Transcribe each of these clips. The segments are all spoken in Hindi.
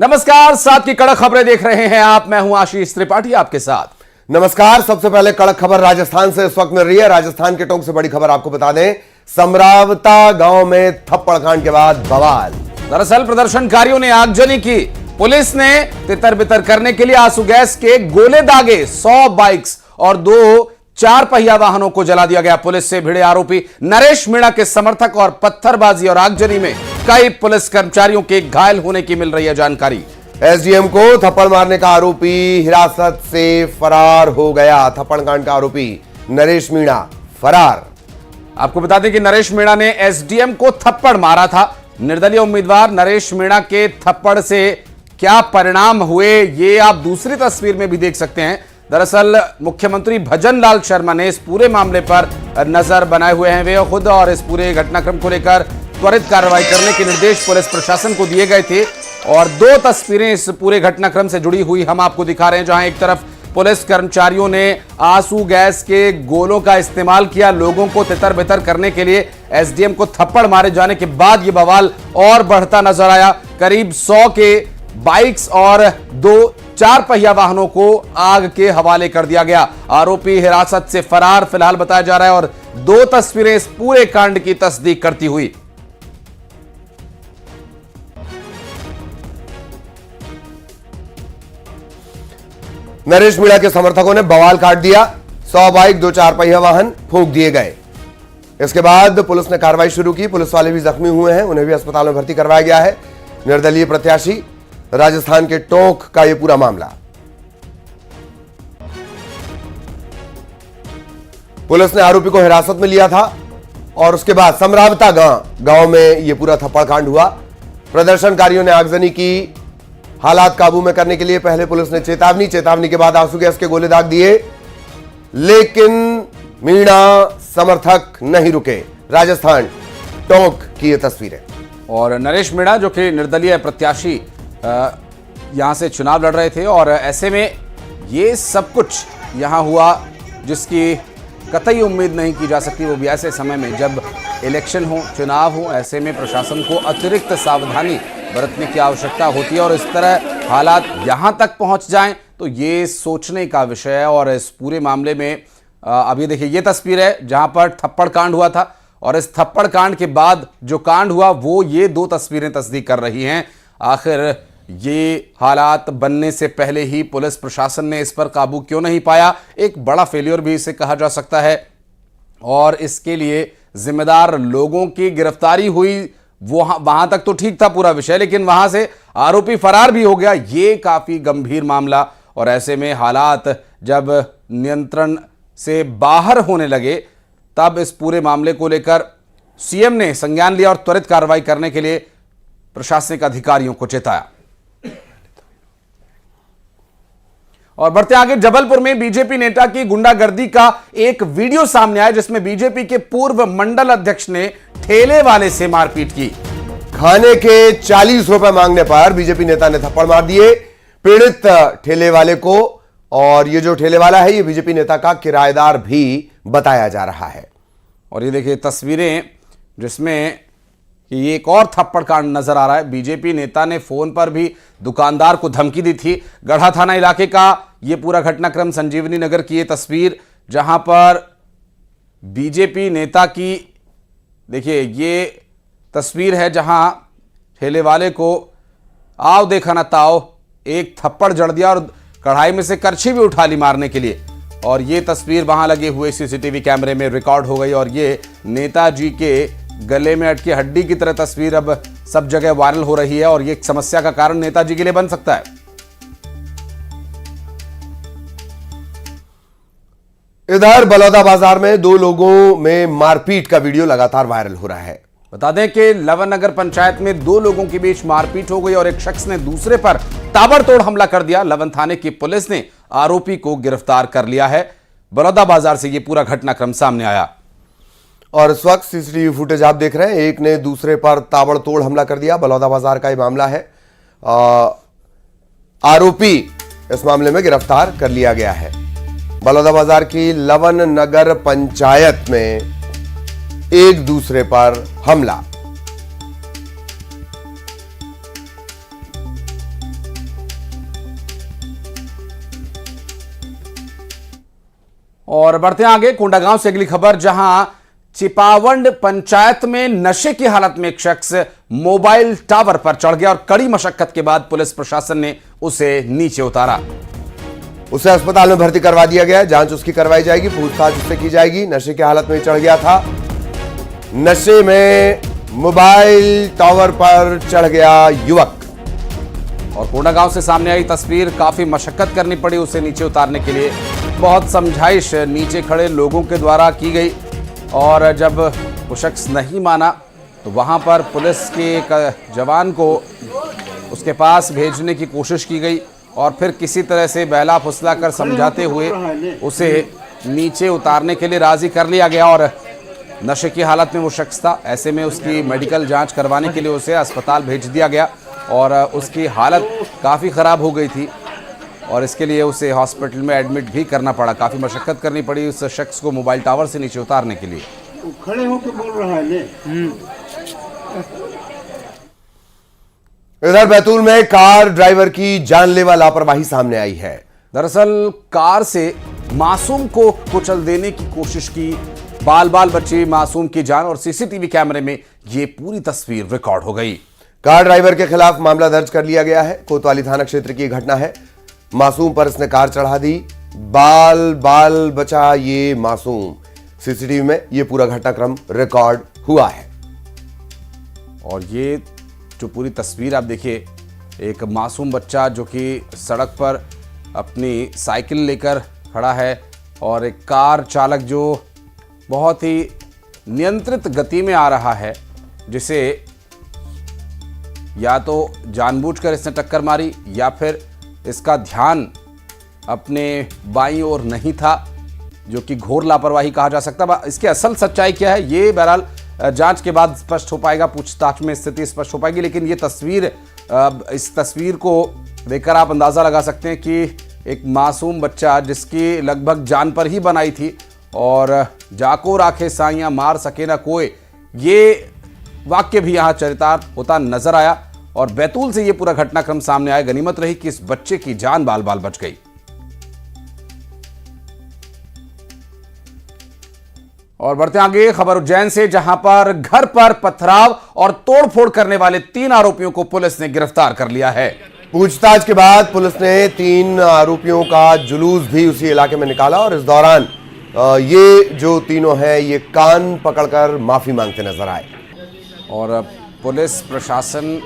नमस्कार, साथ की कड़क खबरें देख रहे हैं आप। मैं हूं आशीष त्रिपाठी आपके साथ। नमस्कार। सबसे पहले कड़क खबर राजस्थान से इस वक्त मिल रही है। राजस्थान के टोंक से बड़ी खबर आपको बता दें, समरावता गांव में थप्पड़ कांड के बाद बवाल। दरअसल प्रदर्शनकारियों ने आगजनी की। पुलिस ने तितर बितर करने के लिए आंसू गैस के गोले दागे। 100 बाइक्स और 2 4 पहिया वाहनों को जला दिया गया। पुलिस से भिड़े आरोपी नरेश मीणा के समर्थक और पत्थरबाजी और आगजनी में कई पुलिस कर्मचारियों के घायल होने की मिल रही है जानकारी। एसडीएम को थप्पड़ मारने का आरोपी हिरासत से फरार हो गया। थप्पड़ कांड का आरोपी नरेश मीणा फरार। आपको बता दें कि नरेश मीणा ने एसडीएम को थप्पड़ मारा था। निर्दलीय उम्मीदवार नरेश मीणा के थप्पड़ से क्या परिणाम हुए, ये आप दूसरी तस्वीर में भी देख सकते हैं। दरअसल मुख्यमंत्री भजनलाल शर्मा ने इस पूरे मामले पर नजर बनाए हुए हैं वे खुद, और इस पूरे घटनाक्रम को लेकर त्वरित कार्रवाई करने के निर्देश पुलिस प्रशासन को दिए गए थे। और 2 तस्वीरें इस पूरे घटनाक्रम से जुड़ी हुई हम आपको दिखा रहे हैं, जहां एक तरफ पुलिस कर्मचारियों ने आंसू गैस के गोलों का इस्तेमाल किया लोगों को तितर बितर करने के लिए। एसडीएम को थप्पड़ मारे जाने के बाद यह बवाल और बढ़ता नजर आया। करीब 100 के बाइक्स और 2 4 पहिया वाहनों को आग के हवाले कर दिया गया। आरोपी हिरासत से फरार फिलहाल बताया जा रहा है, और 2 तस्वीरें इस पूरे कांड की तस्दीक करती हुई। नरेश मीणा के समर्थकों ने बवाल काट दिया। 100 बाइक 2 4 पहिया वाहन फूंक दिए गए। इसके बाद पुलिस ने कार्रवाई शुरू की। पुलिस वाले भी जख्मी हुए हैं, उन्हें भी अस्पताल में भर्ती करवाया गया है। निर्दलीय प्रत्याशी राजस्थान के टोंक का यह पूरा मामला। पुलिस ने आरोपी को हिरासत में लिया था और उसके बाद समरावता गांव में यह पूरा थप्पड़ कांड हुआ। प्रदर्शनकारियों ने आगजनी की। हालात काबू में करने के लिए पहले पुलिस ने चेतावनी के बाद आंसू गैस के गोले दाग दिए, लेकिन मीणा समर्थक नहीं रुके। राजस्थान टोंक की ये तस्वीरें। और नरेश मीणा जो कि निर्दलीय प्रत्याशी यहां से चुनाव लड़ रहे थे, और ऐसे में ये सब कुछ यहां हुआ जिसकी कतई उम्मीद नहीं की जा सकती, वो भी ऐसे समय में जब इलेक्शन हो, चुनाव हो। ऐसे में प्रशासन को अतिरिक्त सावधानी बरतने की आवश्यकता होती है, और इस तरह हालात यहां तक पहुंच जाएं तो ये सोचने का विषय है। और इस पूरे मामले में अब ये देखिए, ये तस्वीर है जहां पर थप्पड़ कांड हुआ था, और इस थप्पड़ कांड के बाद जो कांड हुआ वो ये 2 तस्वीरें तस्दीक कर रही हैं। आखिर ये हालात बनने से पहले ही पुलिस प्रशासन ने इस पर काबू क्यों नहीं पाया, एक बड़ा फेलियर भी इसे कहा जा सकता है। और इसके लिए जिम्मेदार लोगों की गिरफ्तारी हुई, वो वहां तक तो ठीक था पूरा विषय, लेकिन वहां से आरोपी फरार भी हो गया। ये काफी गंभीर मामला, और ऐसे में हालात जब नियंत्रण से बाहर होने लगे तब इस पूरे मामले को लेकर सीएम ने संज्ञान लिया और त्वरित कार्रवाई करने के लिए प्रशासनिक अधिकारियों को चेताया। और बढ़ते आगे, जबलपुर में बीजेपी नेता की गुंडागर्दी का एक वीडियो सामने आया, जिसमें बीजेपी के पूर्व मंडल अध्यक्ष ने ठेले वाले से मारपीट की। खाने के 40 रुपए मांगने पर बीजेपी नेता ने थप्पड़ मार दिए पीड़ित ठेले वाले को, और ये जो ठेले वाला है ये बीजेपी नेता का किराएदार भी बताया जा रहा है। और ये देखिए तस्वीरें जिसमें ये एक और थप्पड़ कांड नजर आ रहा है। बीजेपी नेता ने फोन पर भी दुकानदार को धमकी दी थी। गढ़ा थाना इलाके का ये पूरा घटनाक्रम, संजीवनी नगर की ये तस्वीर, जहां पर बीजेपी नेता की देखिए ये तस्वीर है, जहां ठेले वाले को आओ देखा ना ताओ एक थप्पड़ जड़ दिया, और कढ़ाई में से करछी भी उठा ली मारने के लिए। और ये तस्वीर वहां लगे हुए सीसीटीवी कैमरे में रिकॉर्ड हो गई, और ये नेताजी के गले में अटकी हड्डी की तरह तस्वीर अब सब जगह वायरल हो रही है, और ये एक समस्या का कारण नेताजी के लिए बन सकता है। इधर बलौदा बाजार में 2 लोगों में मारपीट का वीडियो लगातार वायरल हो रहा है। बता दें कि लवन नगर पंचायत में 2 लोगों के बीच मारपीट हो गई, और एक शख्स ने दूसरे पर ताबड़तोड़ हमला कर दिया। लवन थाने की पुलिस ने आरोपी को गिरफ्तार कर लिया है। बलौदा बाजार से यह पूरा घटनाक्रम सामने आया, और इस वक्त सीसीटीवी फुटेज आप देख रहे हैं। एक ने दूसरे पर ताबड़तोड़ हमला कर दिया। बलौदा बाजार का यह मामला है। आरोपी इस मामले में गिरफ्तार कर लिया गया है। बलौदा बाजार की लवन नगर पंचायत में एक दूसरे पर हमला। और बढ़ते हैं आगे कोंडागांव से अगली खबर, जहां चिपावंड पंचायत में नशे की हालत में एक शख्स मोबाइल टावर पर चढ़ गया और कड़ी मशक्कत के बाद पुलिस प्रशासन ने उसे नीचे उतारा। उसे अस्पताल में भर्ती करवा दिया गया है। जांच उसकी करवाई जाएगी, पूछताछ उससे की जाएगी। नशे की हालत में चढ़ गया था, नशे में मोबाइल टावर पर चढ़ गया युवक। और कोंडागांव से सामने आई तस्वीर, काफी मशक्कत करनी पड़ी उसे नीचे उतारने के लिए। बहुत समझाइश नीचे खड़े लोगों के द्वारा की गई और जब वो शख्स नहीं माना तो वहां पर पुलिस के एक जवान को उसके पास भेजने की कोशिश की गई और फिर किसी तरह से बहला फुसला कर समझाते हुए उसे नीचे उतारने के लिए राजी कर लिया गया। और नशे की हालत में वो शख्स था, ऐसे में उसकी मेडिकल जांच करवाने के लिए उसे अस्पताल भेज दिया गया और उसकी हालत काफ़ी ख़राब हो गई थी और इसके लिए उसे हॉस्पिटल में एडमिट भी करना पड़ा। काफ़ी मशक्कत करनी पड़ी उस शख्स को मोबाइल टावर से नीचे उतारने के लिए। खड़े होकर बोल रहा है ने। इधर बैतूल में कार ड्राइवर की जानलेवा लापरवाही सामने आई है। दरअसल कार से मासूम को कुचल देने की कोशिश की, बाल बची मासूम की जान और सीसीटीवी कैमरे में ये पूरी तस्वीर रिकॉर्ड हो गई। कार ड्राइवर के खिलाफ मामला दर्ज कर लिया गया है। कोतवाली थाना क्षेत्र की घटना है। मासूम पर इसने कार चढ़ा दी, बाल बचा ये मासूम। सीसीटीवी में ये पूरा घटनाक्रम रिकॉर्ड हुआ है। और ये जो पूरी तस्वीर आप देखिए, एक मासूम बच्चा जो कि सड़क पर अपनी साइकिल लेकर खड़ा है और एक कार चालक जो बहुत ही नियंत्रित गति में आ रहा है, जिसे या तो जानबूझकर इसने टक्कर मारी या फिर इसका ध्यान अपने बाईं ओर नहीं था, जो कि घोर लापरवाही कहा जा सकता है। इसकी असल सच्चाई क्या है ये बहरहाल जांच के बाद स्पष्ट हो पाएगा, पूछताछ में स्थिति स्पष्ट हो पाएगी। लेकिन ये तस्वीर, इस तस्वीर को देखकर आप अंदाज़ा लगा सकते हैं कि एक मासूम बच्चा जिसकी लगभग जान पर ही बनाई थी और जाको राखे साइयां मार सके ना कोई, ये वाक्य भी यहाँ चरितार्थ होता नजर आया। और बैतूल से ये पूरा घटनाक्रम सामने आया। गनीमत रही कि इस बच्चे की जान बाल बच गई। और बढ़ते आगे खबर उज्जैन से, जहां पर घर पर पथराव और तोड़फोड़ करने वाले 3 आरोपियों को पुलिस ने गिरफ्तार कर लिया है। पूछताछ के बाद पुलिस ने 3 आरोपियों का जुलूस भी उसी इलाके में निकाला और इस दौरान ये जो तीनों हैं ये कान पकड़कर माफी मांगते नजर आए। और पुलिस प्रशासन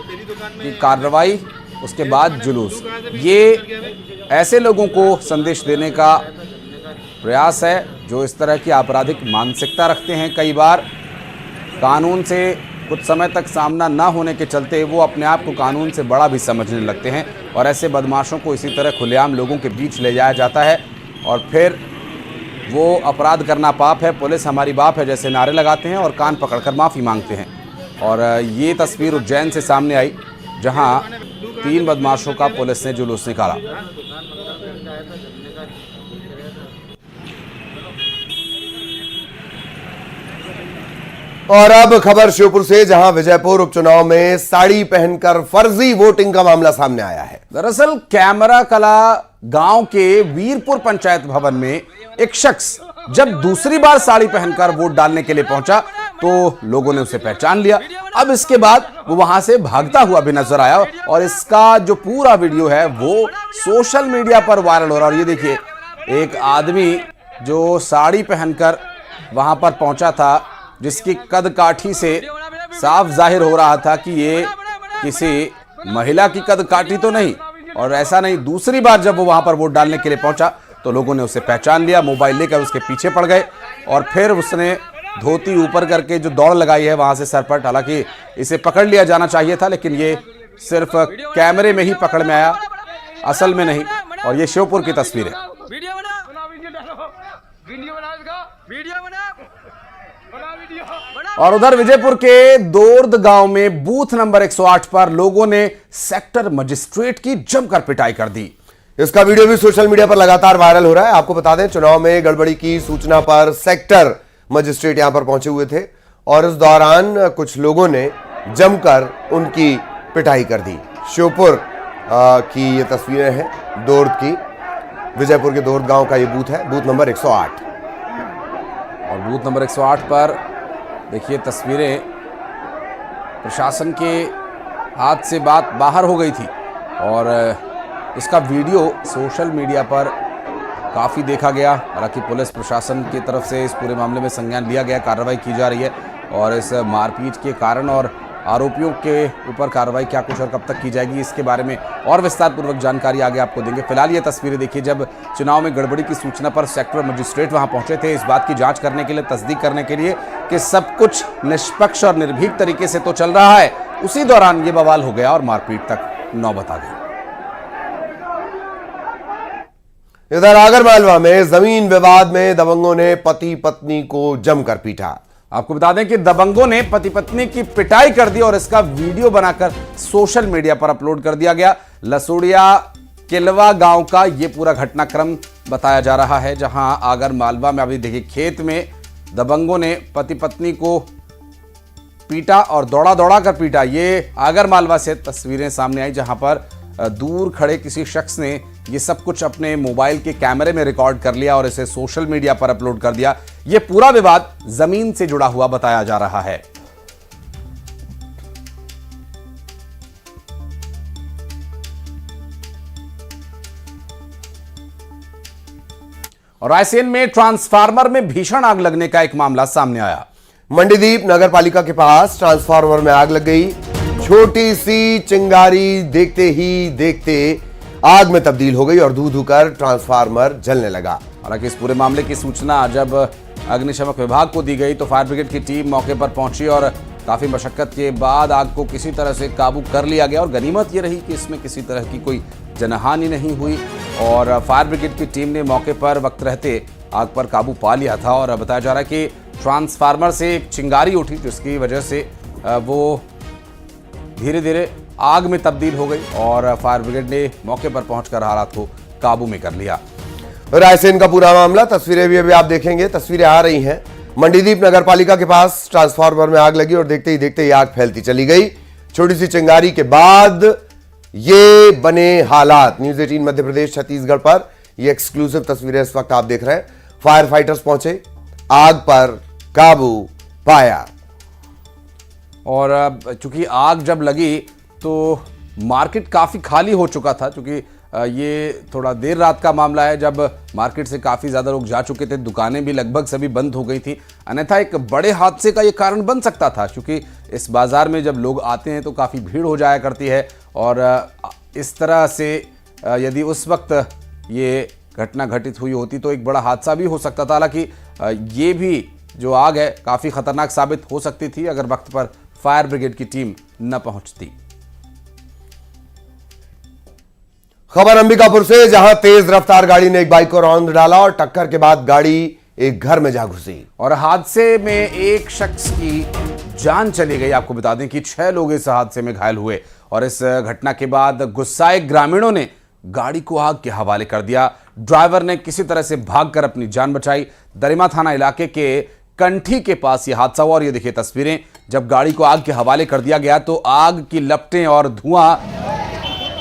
की कार्रवाई, उसके बाद जुलूस, ये ऐसे लोगों को संदेश देने का प्रयास है जो इस तरह की आपराधिक मानसिकता रखते हैं। कई बार कानून से कुछ समय तक सामना ना होने के चलते वो अपने आप को कानून से बड़ा भी समझने लगते हैं और ऐसे बदमाशों को इसी तरह खुलेआम लोगों के बीच ले जाया जाता है और फिर वो अपराध करना पाप है, पुलिस हमारी बाप है जैसे नारे लगाते हैं और कान पकड़कर माफ़ी मांगते हैं। और ये तस्वीर उज्जैन से सामने आई, जहां 3 बदमाशों का पुलिस ने जुलूस निकाला। और अब खबर श्योपुर से, जहां विजयपुर उपचुनाव में साड़ी पहनकर फर्जी वोटिंग का मामला सामने आया है। दरअसल कैमरा कला गांव के वीरपुर पंचायत भवन में एक शख्स जब दूसरी बार साड़ी पहनकर वोट डालने के लिए पहुंचा तो लोगों ने उसे पहचान लिया। अब इसके बाद वो वहां से भागता हुआ भी नजर आया और इसका जो पूरा वीडियो है वो सोशल मीडिया पर वायरल हो रहा है। और ये देखिए, एक आदमी जो साड़ी पहनकर वहां पर पहुंचा था, जिसकी कद काठी से साफ जाहिर हो रहा था कि ये किसी महिला की कद काठी तो नहीं। और ऐसा नहीं, दूसरी बार जब वो वहां पर वोट डालने के लिए पहुंचा तो लोगों ने उसे पहचान लिया, मोबाइल लेकर उसके पीछे पड़ गए और फिर उसने धोती ऊपर करके जो दौड़ लगाई है वहां से सरपट। हालांकि इसे पकड़ लिया जाना चाहिए था, लेकिन ये सिर्फ कैमरे में ही पकड़ में आया, असल में नहीं। और ये श्योपुर की तस्वीर है। और उधर विजयपुर के दोर्द गांव में बूथ नंबर 108 पर लोगों ने सेक्टर मजिस्ट्रेट की जमकर पिटाई कर दी। इसका वीडियो भी सोशल मीडिया पर लगातार वायरल हो रहा है। आपको बता दें, चुनाव में गड़बड़ी की सूचना पर सेक्टर मजिस्ट्रेट यहां पर पहुंचे हुए थे और इस दौरान कुछ लोगों ने जमकर उनकी पिटाई कर दी। श्योपुर की ये तस्वीरें हैं दोर्द की। विजयपुर के दोर्द गांव का ये बूथ है, बूथ नंबर 108। और बूथ नंबर 108 पर देखिए तस्वीरें, प्रशासन के हाथ से बात बाहर हो गई थी और इसका वीडियो सोशल मीडिया पर काफ़ी देखा गया। हालांकि पुलिस प्रशासन की तरफ से इस पूरे मामले में संज्ञान लिया गया, कार्रवाई की जा रही है और इस मारपीट के कारण और आरोपियों के ऊपर कार्रवाई क्या कुछ और कब तक की जाएगी, इसके बारे में और विस्तार पूर्वक जानकारी आगे आपको देंगे। फिलहाल ये तस्वीरें देखिए, जब चुनाव में गड़बड़ी की सूचना पर सेक्टर मजिस्ट्रेट वहां पहुंचे थे इस बात की जांच करने के लिए, तस्दीक करने के लिए कि सब कुछ निष्पक्ष और निर्भीक तरीके से तो चल रहा है, उसी दौरान ये बवाल हो गया और मारपीट तक नौबत आ गई। इधर आगरमालवा में जमीन विवाद में दबंगों ने पति पत्नी को जमकर पीटा। आपको बता दें कि दबंगों ने पति पत्नी की पिटाई कर दी और इसका वीडियो बनाकर सोशल मीडिया पर अपलोड कर दिया गया। लसोड़िया किलवा गांव का यह पूरा घटनाक्रम बताया जा रहा है, जहां आगरमालवा में अभी देखिए खेत में दबंगों ने पति पत्नी को पीटा और दौड़ा दौड़ा कर पीटा। ये आगरमालवा से तस्वीरें सामने आई, जहां पर दूर खड़े किसी शख्स ने ये सब कुछ अपने मोबाइल के कैमरे में रिकॉर्ड कर लिया और इसे सोशल मीडिया पर अपलोड कर दिया। ये पूरा विवाद जमीन से जुड़ा हुआ बताया जा रहा है। और रायसेन में ट्रांसफार्मर में भीषण आग लगने का एक मामला सामने आया। मंडीदीप नगर पालिका के पास ट्रांसफार्मर में आग लग गई। छोटी सी चिंगारी देखते ही देखते आग में तब्दील हो गई और धू धू कर ट्रांसफार्मर जलने लगा। हालांकि इस पूरे मामले की सूचना जब अग्निशमन विभाग को दी गई तो फायर ब्रिगेड की टीम मौके पर पहुंची और काफी मशक्कत के बाद आग को किसी तरह से काबू कर लिया गया। और गनीमत ये रही कि इसमें किसी तरह की कोई जनहानि नहीं हुई और फायर ब्रिगेड की टीम ने मौके पर वक्त रहते आग पर काबू पा लिया था। और बताया जा रहा है कि ट्रांसफार्मर से एक चिंगारी उठी, जिसकी वजह से वो धीरे धीरे आग में तब्दील हो गई और फायर ब्रिगेड ने मौके पर पहुंचकर हालात को काबू में कर लिया। रायसेन का पूरा मामला, तस्वीरें भी अभी आप देखेंगे, तस्वीरें आ रही हैं। मंडीदीप नगर पालिका के पास ट्रांसफार्मर में आग लगी और देखते ही देखते आग फैलती चली गई। छोटी सी चिंगारी के बाद ये बने हालात। न्यूज़ 18 मध्य प्रदेश छत्तीसगढ़ पर ये एक्सक्लूसिव तस्वीरें इस वक्त आप देख रहे हैं। फायर फाइटर्स पहुंचे, आग पर काबू पाया। और चूंकि आग जब लगी तो मार्केट काफ़ी खाली हो चुका था, क्योंकि ये थोड़ा देर रात का मामला है जब मार्केट से काफ़ी ज़्यादा लोग जा चुके थे, दुकानें भी लगभग सभी बंद हो गई थी। अन्यथा एक बड़े हादसे का ये कारण बन सकता था, क्योंकि इस बाज़ार में जब लोग आते हैं तो काफ़ी भीड़ हो जाया करती है और इस तरह से यदि उस वक्त ये घटना घटित हुई होती तो एक बड़ा हादसा भी हो सकता था। हालांकि ये भी जो आग है काफ़ी खतरनाक साबित हो सकती थी अगर वक्त पर फायर ब्रिगेड की टीम न पहुंचती। खबर अंबिकापुर से, जहां तेज रफ्तार गाड़ी ने एक बाइक को रौंद डाला और टक्कर के बाद गाड़ी एक घर में जा घुसी और हादसे में एक शख्स की जान चली गई। आपको बता दें कि 6 लोग इस हादसे में घायल हुए और इस घटना के बाद गुस्साए ग्रामीणों ने गाड़ी को आग के हवाले कर दिया। ड्राइवर ने किसी तरह से भागकर अपनी जान बचाई। दरिमा थाना इलाके के कंठी के पास यह हादसा हुआ और ये देखिए तस्वीरें, जब गाड़ी को आग के हवाले कर दिया गया तो आग की लपटें और धुआं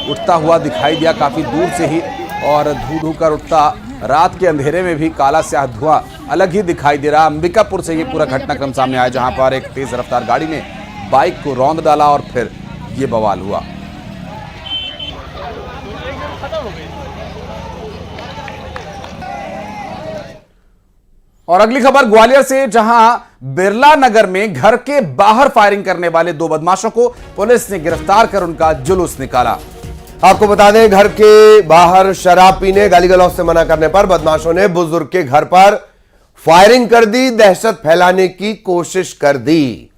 उठता हुआ दिखाई दिया काफी दूर से ही और धू धू कर उठता रात के अंधेरे में भी काला स्याह धुआं अलग ही दिखाई दे रहा। अंबिकापुर से ये पूरा घटनाक्रम सामने आया, जहां पर एक तेज रफ्तार गाड़ी ने बाइक को रौंद डाला और फिर ये बवाल हुआ। और अगली खबर ग्वालियर से, जहां बिरला नगर में घर के बाहर फायरिंग करने वाले 2 बदमाशों को पुलिस ने गिरफ्तार कर उनका जुलूस निकाला। आपको बता दें, घर के बाहर शराब पीने, गाली गलौज से मना करने पर बदमाशों ने बुजुर्ग के घर पर फायरिंग कर दी, दहशत फैलाने की कोशिश कर दी।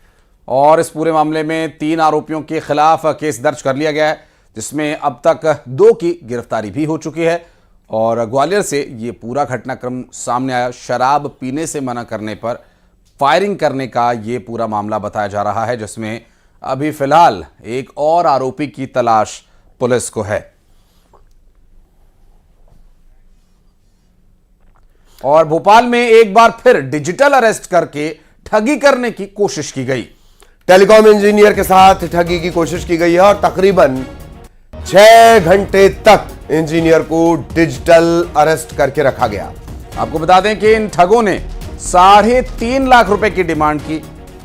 और इस पूरे मामले में 3 आरोपियों के खिलाफ केस दर्ज कर लिया गया है, जिसमें अब तक 2 की गिरफ्तारी भी हो चुकी है। और ग्वालियर से ये पूरा घटनाक्रम सामने आया। शराब पीने से मना करने पर फायरिंग करने का ये पूरा मामला बताया जा रहा है, जिसमें अभी फिलहाल एक और आरोपी की तलाश पुलिस को है। और भोपाल में एक बार फिर डिजिटल अरेस्ट करके ठगी करने की कोशिश की गई। टेलीकॉम इंजीनियर के साथ ठगी की कोशिश की गई है और तकरीबन 6 घंटे तक इंजीनियर को डिजिटल अरेस्ट करके रखा गया। आपको बता दें कि इन ठगों ने 3.5 लाख रुपए की डिमांड की।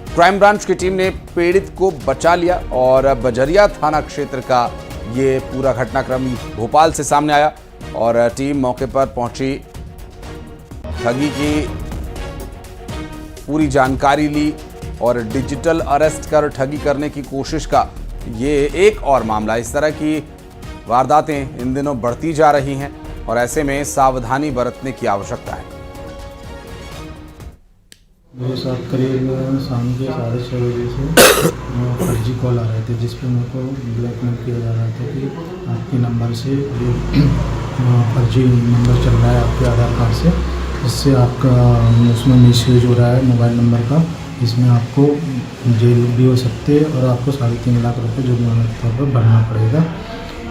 क्राइम ब्रांच की टीम ने पीड़ित को बचा लिया और बजरिया थाना क्षेत्र का ये पूरा घटनाक्रम भोपाल से सामने आया और टीम मौके पर पहुंची, ठगी की पूरी जानकारी ली और डिजिटल अरेस्ट कर ठगी करने की कोशिश का ये एक और मामला। इस तरह की वारदातें इन दिनों बढ़ती जा रही हैं और ऐसे में सावधानी बरतने की आवश्यकता है। मेरे साथ करीब शाम के 6:30 बजे से फर्जी कॉल आ रहे थे जिस पे मेरे को ब्लैकमेल किया जा रहा था कि आपके नंबर से जो फर्जी नंबर चल रहा है आपके आधार कार्ड से, इससे आपका उसमें मिसयूज हो रहा है मोबाइल नंबर का, इसमें आपको जेल भी हो सकते हैं और आपको 3.5 लाख रुपए जुर्माना के तौर पर भरना पड़ेगा।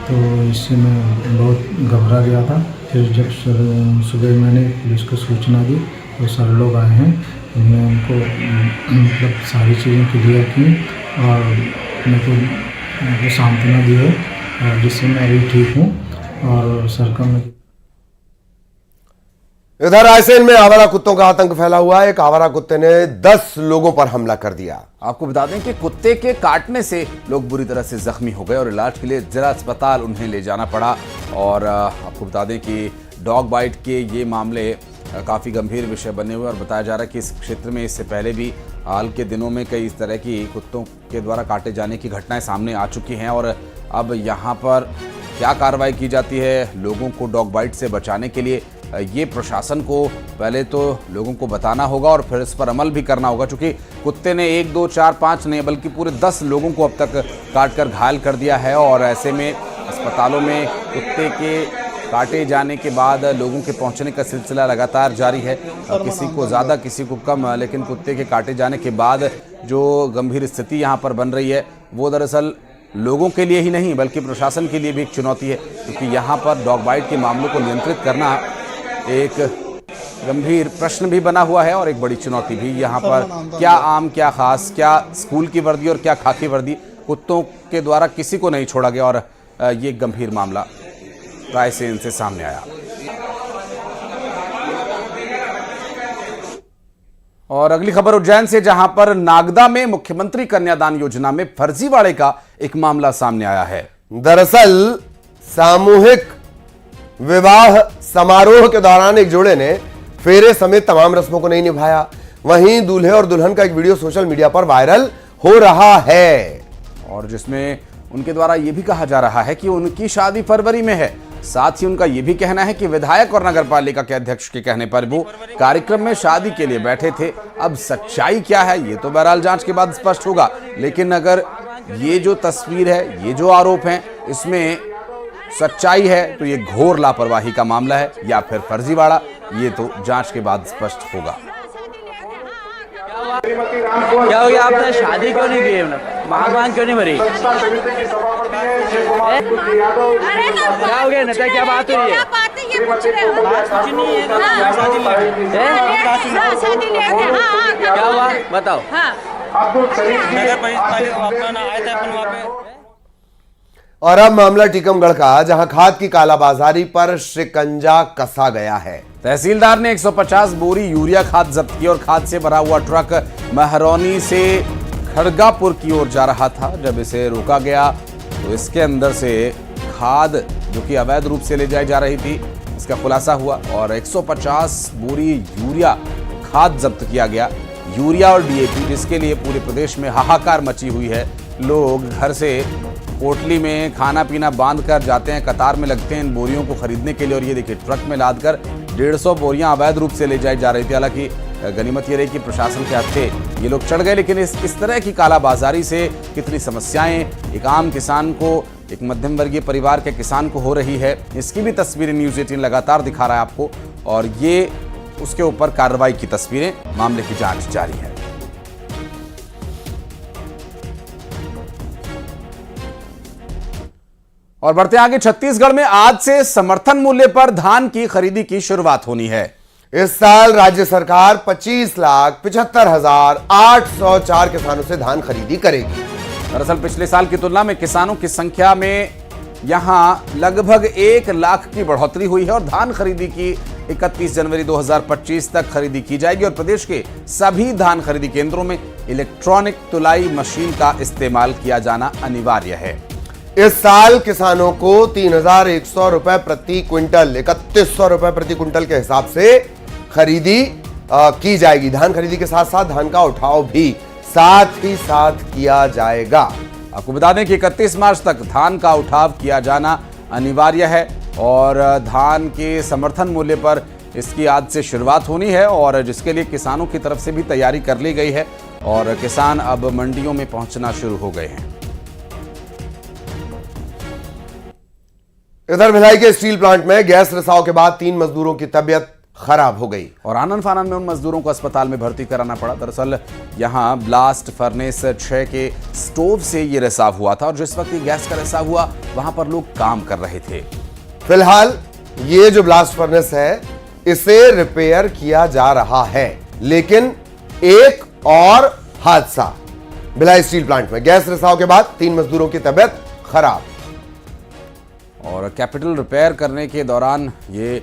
तो इससे मैं बहुत घबरा गया था। फिर जब सुबह मैंने पुलिस को सूचना दी तो सर लोग आए हैं, उन्होंने उनको मतलब सारी चीज़ें क्लियर की और मेरे को सांत्वना दी है और जिससे मैं अभी ठीक हूँ और सर का मैं। इधर रायसेन में आवारा कुत्तों का आतंक फैला हुआ है। एक आवारा कुत्ते ने 10 लोगों पर हमला कर दिया। आपको बता दें कि कुत्ते के काटने से लोग बुरी तरह से जख्मी हो गए और इलाज के लिए जिला अस्पताल उन्हें ले जाना पड़ा। और आपको बता दें कि डॉग बाइट के ये मामले काफ़ी गंभीर विषय बने हुए और बताया जा रहा है कि इस क्षेत्र में इससे पहले भी हाल के दिनों में कई इस तरह की कुत्तों के द्वारा काटे जाने की घटनाएं सामने आ चुकी हैं। और अब यहाँ पर क्या कार्रवाई की जाती है लोगों को डॉग बाइट से बचाने के लिए, ये प्रशासन को पहले तो लोगों को बताना होगा और फिर इस पर अमल भी करना होगा। क्योंकि कुत्ते ने 1, 2, 4, 5 नहीं बल्कि पूरे 10 लोगों को अब तक काट कर घायल कर दिया है। और ऐसे में अस्पतालों में कुत्ते के काटे जाने के बाद लोगों के पहुंचने का सिलसिला लगातार जारी है। किसी को ज़्यादा किसी को कम, लेकिन कुत्ते के काटे जाने के बाद जो गंभीर स्थिति यहाँ पर बन रही है वो दरअसल लोगों के लिए ही नहीं बल्कि प्रशासन के लिए भी एक चुनौती है। क्योंकि यहाँ पर डॉग बाइट के मामलों को नियंत्रित करना एक गंभीर प्रश्न भी बना हुआ है और एक बड़ी चुनौती भी। यहाँ पर क्या आम, क्या खास, क्या स्कूल की वर्दी और क्या खाकी वर्दी, कुत्तों के द्वारा किसी को नहीं छोड़ा गया और ये गंभीर मामला रायसेन से सामने आया। और अगली खबर उज्जैन से, जहां पर नागदा में मुख्यमंत्री कन्यादान योजना में फर्जीवाड़े का एक मामला सामने आया है। दरअसल सामूहिक विवाह समारोह के दौरान एक जोड़े ने फेरे समेत तमाम रस्मों को नहीं निभाया। वहीं दूल्हे और दुल्हन का एक वीडियो सोशल मीडिया पर वायरल हो रहा है और जिसमें उनके द्वारा यह भी कहा जा रहा है कि उनकी शादी फरवरी में है। साथ ही उनका यह भी कहना है कि विधायक और नगर पालिका के अध्यक्ष के कहने पर वो कार्यक्रम में शादी के लिए बैठे थे। अब सच्चाई क्या है ये तो बहरहाल जांच के बाद स्पष्ट होगा। लेकिन अगर ये जो तस्वीर है, ये जो आरोप हैं, इसमें सच्चाई है तो ये घोर लापरवाही का मामला है या फिर फर्जीवाड़ा, ये तो जांच के बाद स्पष्ट होगा। क्या हो गया, आपने शादी क्यों नहीं की, महागवान क्यों नहीं भरी? क्या हो गया नेता, क्या बात हुई है? क्या हुआ बताओ। और अब मामला टीकमगढ़ का, जहां खाद की कालाबाजारी पर शिकंजा कसा गया है। तहसीलदार ने 150 बोरी यूरिया खाद जब्त की और खाद से भरा हुआ ट्रक महरौनी से खड़गापुर की ओर जा रहा था। जब इसे रोका गया तो इसके अंदर से खाद जो कि अवैध रूप से ले जाई जा रही थी, इसका खुलासा हुआ और 150 बोरी यूरिया खाद जब्त किया गया। यूरिया और डीएपी, जिसके लिए पूरे प्रदेश में हाहाकार मची हुई है। लोग घर से पोटली में खाना पीना बांध कर जाते हैं, कतार में लगते हैं इन बोरियों को खरीदने के लिए। और ये देखिए, ट्रक में लाद कर 150 बोरियां अवैध रूप से ले जाई जा रही थी। हालांकि गनीमत ये रही कि प्रशासन के हत्थे ये लोग चढ़ गए, लेकिन इस तरह की कालाबाजारी से कितनी समस्याएं एक आम किसान को, एक मध्यम वर्गीय परिवार के किसान को हो रही है, इसकी भी तस्वीरें न्यूज़ 18 लगातार दिखा रहा है आपको। और ये उसके ऊपर कार्रवाई की तस्वीरें, मामले की जांच जारी है। और बढ़ते आगे, छत्तीसगढ़ में आज से समर्थन मूल्य पर धान की खरीदी की शुरुआत होनी है। इस साल राज्य सरकार 25,75,804 किसानों से धान खरीदी करेगी। दरअसल पिछले साल की तुलना में किसानों की संख्या में यहां लगभग 1 लाख की बढ़ोतरी हुई है और धान खरीदी की 31 जनवरी 2025 तक खरीदी की जाएगी और प्रदेश के सभी धान खरीदी केंद्रों में इलेक्ट्रॉनिक तुलाई मशीन का इस्तेमाल किया जाना अनिवार्य है। इस साल किसानों को 3,100 रुपए प्रति क्विंटल, 3,100 रुपए प्रति क्विंटल के हिसाब से खरीदी की जाएगी। धान खरीदी के साथ साथ धान का उठाव भी साथ ही साथ किया जाएगा। आपको बता दें कि 31 मार्च तक धान का उठाव किया जाना अनिवार्य है और धान के समर्थन मूल्य पर इसकी आज से शुरुआत होनी है और जिसके लिए किसानों की तरफ से भी तैयारी कर ली गई है और किसान अब मंडियों में पहुंचना शुरू हो गए हैं। इधर भिलाई के स्टील प्लांट में गैस रिसाव के बाद 3 मजदूरों की तबीयत खराब हो गई और आनन फानन में उन मजदूरों को अस्पताल में भर्ती कराना पड़ा। दरअसल यहां ब्लास्ट फर्नेस 6 के स्टोव से ये रिसाव हुआ था और जिस वक्त ये गैस का रिसाव हुआ वहां पर लोग काम कर रहे थे। फिलहाल ये जो ब्लास्ट फर्नेस है इसे रिपेयर किया जा रहा है, लेकिन एक और हादसा भिलाई स्टील प्लांट में गैस रिसाव के बाद 3 मजदूरों की तबीयत खराब। और कैपिटल रिपेयर करने के दौरान ये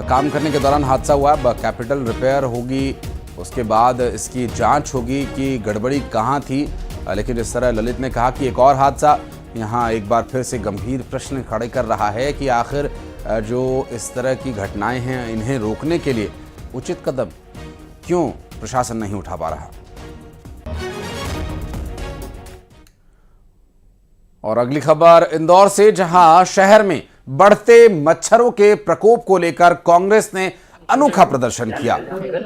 काम करने के दौरान हादसा हुआ। कैपिटल रिपेयर होगी, उसके बाद इसकी जांच होगी कि गड़बड़ी कहां थी। लेकिन जिस तरह ललित ने कहा कि एक और हादसा यहां एक बार फिर से गंभीर प्रश्न खड़े कर रहा है कि आखिर जो इस तरह की घटनाएं हैं इन्हें रोकने के लिए उचित कदम क्यों प्रशासन नहीं उठा पा रहा। और अगली खबर इंदौर से, जहां शहर में बढ़ते मच्छरों के प्रकोप को लेकर कांग्रेस ने अनोखा प्रदर्शन किया।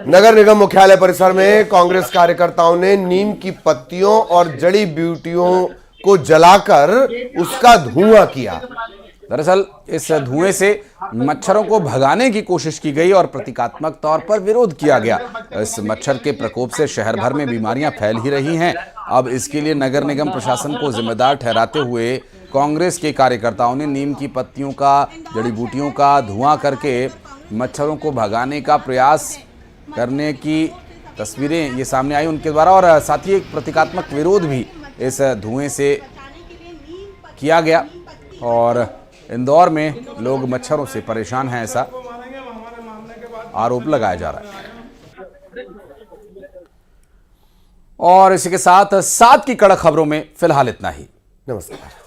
नगर निगम मुख्यालय परिसर में कांग्रेस कार्यकर्ताओं ने नीम की पत्तियों और जड़ी बूटियों को जलाकर उसका धुआं किया। दरअसल इस धुएं से मच्छरों को भगाने की कोशिश की गई और प्रतीकात्मक तौर पर विरोध किया गया। इस मच्छर के प्रकोप से शहर भर में बीमारियां फैल ही रही हैं। अब इसके लिए नगर निगम प्रशासन को जिम्मेदार ठहराते हुए कांग्रेस के कार्यकर्ताओं ने नीम की पत्तियों का, जड़ी बूटियों का धुआं करके मच्छरों को भगाने का प्रयास करने की तस्वीरें ये सामने आई उनके द्वारा और साथ ही एक प्रतीकात्मक विरोध भी इस धुएं से किया गया। और इंदौर में लोग मच्छरों से परेशान हैं, ऐसा आरोप लगाया जा रहा है। और इसी के साथ 7 की कड़क खबरों में फिलहाल इतना ही। नमस्कार।